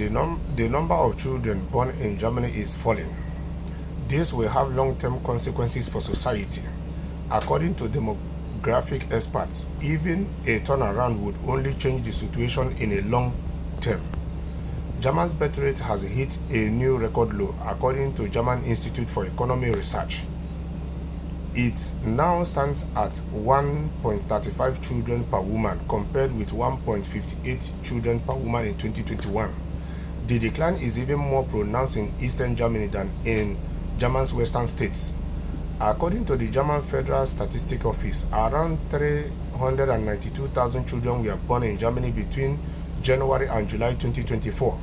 the number of children born in Germany is falling. This will have long-term consequences for society. According to demographic experts, even a turnaround would only change the situation in a long term. Germany's birth rate has hit a new record low, according to German Institute for Economic Research. It now stands at 1.35 children per woman, compared with 1.58 children per woman in 2021. The decline is even more pronounced in Eastern Germany than in Germany's western states. According to the German Federal Statistics Office, around 392,000 children were born in Germany between January and July 2024.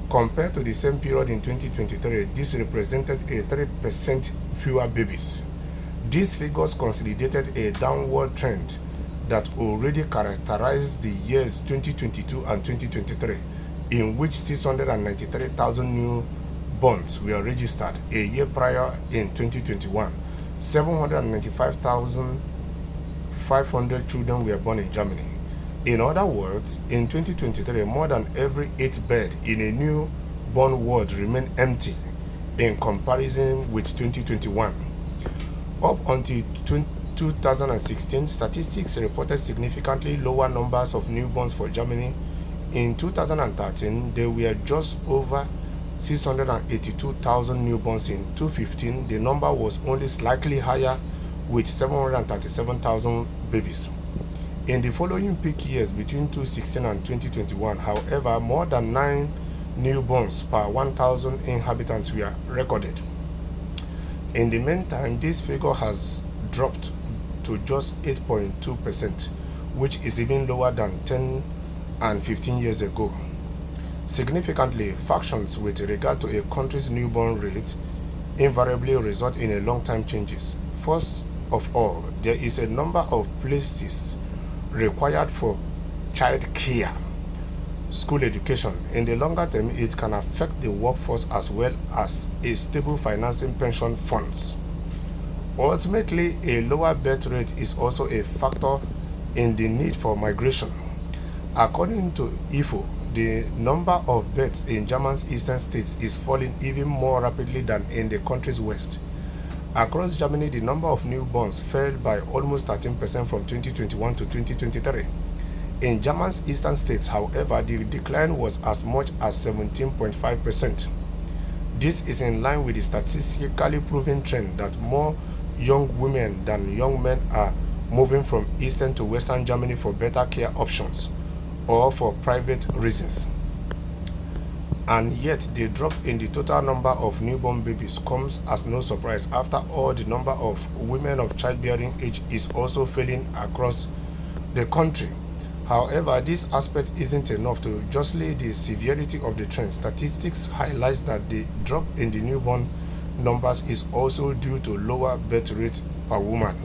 Compared to the same period in 2023, this represented a 3% fewer babies. These figures consolidated a downward trend that already characterized the years 2022 and 2023, in which 693,000 newborns were registered. A year prior, in 2021, 795,500 children were born in Germany. In other words, in 2023, more than every 8th bed in a newborn ward remained empty in comparison with 2021. Up until 2016, statistics reported significantly lower numbers of newborns for Germany. In 2013, there were just over 682,000 newborns. In 2015, the number was only slightly higher, with 737,000 babies. In the following peak years between 2016 and 2021, however, more than 9 newborns per 1,000 inhabitants were recorded. In the meantime, this figure has dropped to just 8.2%, which is even lower than 10 and 15 years ago. Significantly, factions with regard to a country's newborn rate invariably result in a long-term changes. First of all, there is a number of places required for child care, school education. In the longer term, it can affect the workforce as well as a stable financing pension funds. Ultimately, a lower birth rate is also a factor in the need for migration. According to IFO, the number of births in Germany's eastern states is falling even more rapidly than in the country's west. Across Germany, the number of newborns fell by almost 13% from 2021 to 2023. In Germany's eastern states, however, the decline was as much as 17.5%. This is in line with the statistically proven trend that more young women than young men are moving from eastern to western Germany for better care options or for private reasons. And yet, the drop in the total number of newborn babies comes as no surprise. After all, the number of women of childbearing age is also falling across the country. However, this aspect isn't enough to justify the severity of the trend. Statistics highlights that the drop in the newborn numbers is also due to lower birth rate per woman.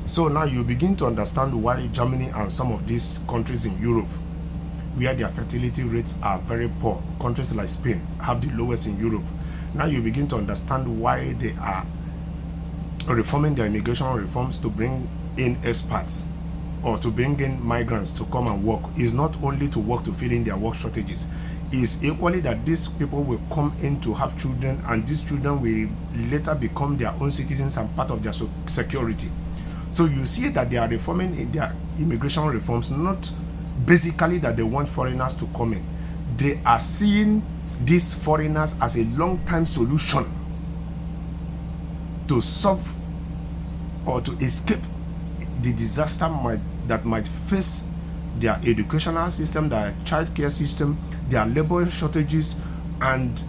So now you begin to understand why Germany and some of these countries in Europe, where their fertility rates are very poor, countries like Spain have the lowest in Europe. Now you begin to understand why they are reforming their immigration reforms to bring in expats or to bring in migrants to come and work. Is not only to work to fill in their work shortages, is equally that these people will come in to have children, and these children will later become their own citizens and part of their security. So you see that they are reforming in their immigration reforms, not basically that they want foreigners to come in. They are seeing these foreigners as a long-term solution to solve or to escape the disaster that might face their educational system, their childcare system, their labor shortages, and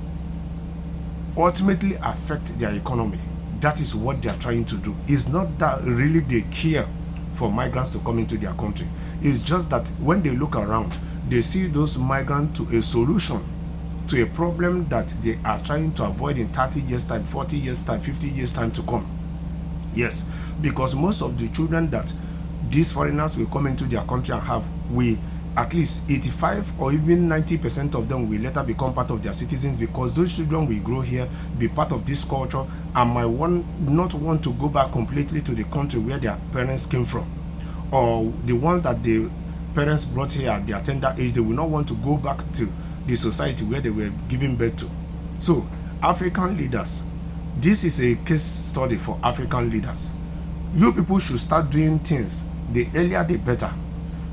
ultimately affect their economy. That is what they are trying to do. It's not that really they care for migrants to come into their country. It's just that when they look around, they see those migrants to a solution to a problem that they are trying to avoid in 30 years time, 40 years time, 50 years time to come. Yes, because most of the children that these foreigners will come into their country and have, we at least 85 or even 90% of them will later become part of their citizens, because those children will grow here, be part of this culture, and might not want to go back completely to the country where their parents came from, or the ones that the parents brought here at their tender age, they will not want to go back to the society where they were giving birth to. So African leaders, this is a case study for African leaders. You people should start doing things the earlier the better,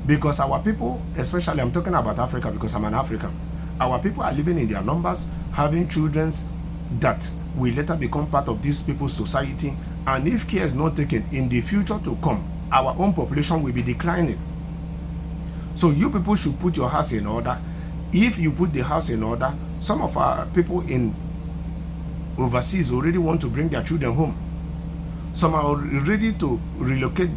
because our people, especially I'm talking about Africa because I'm an African, our people are living in their numbers, having children that will later become part of these people's society, and if care is not taken in the future to come, our own population will be declining. So you people should put your house in order. If you put the house in order, some of our people in overseas already want to bring their children home. Some are ready to relocate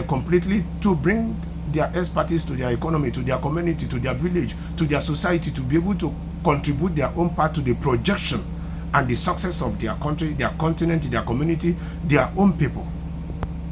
completely to bring their expertise to their economy, to their community, to their village, to their society, to be able to contribute their own part to the projection and the success of their country, their continent, their community, their own people.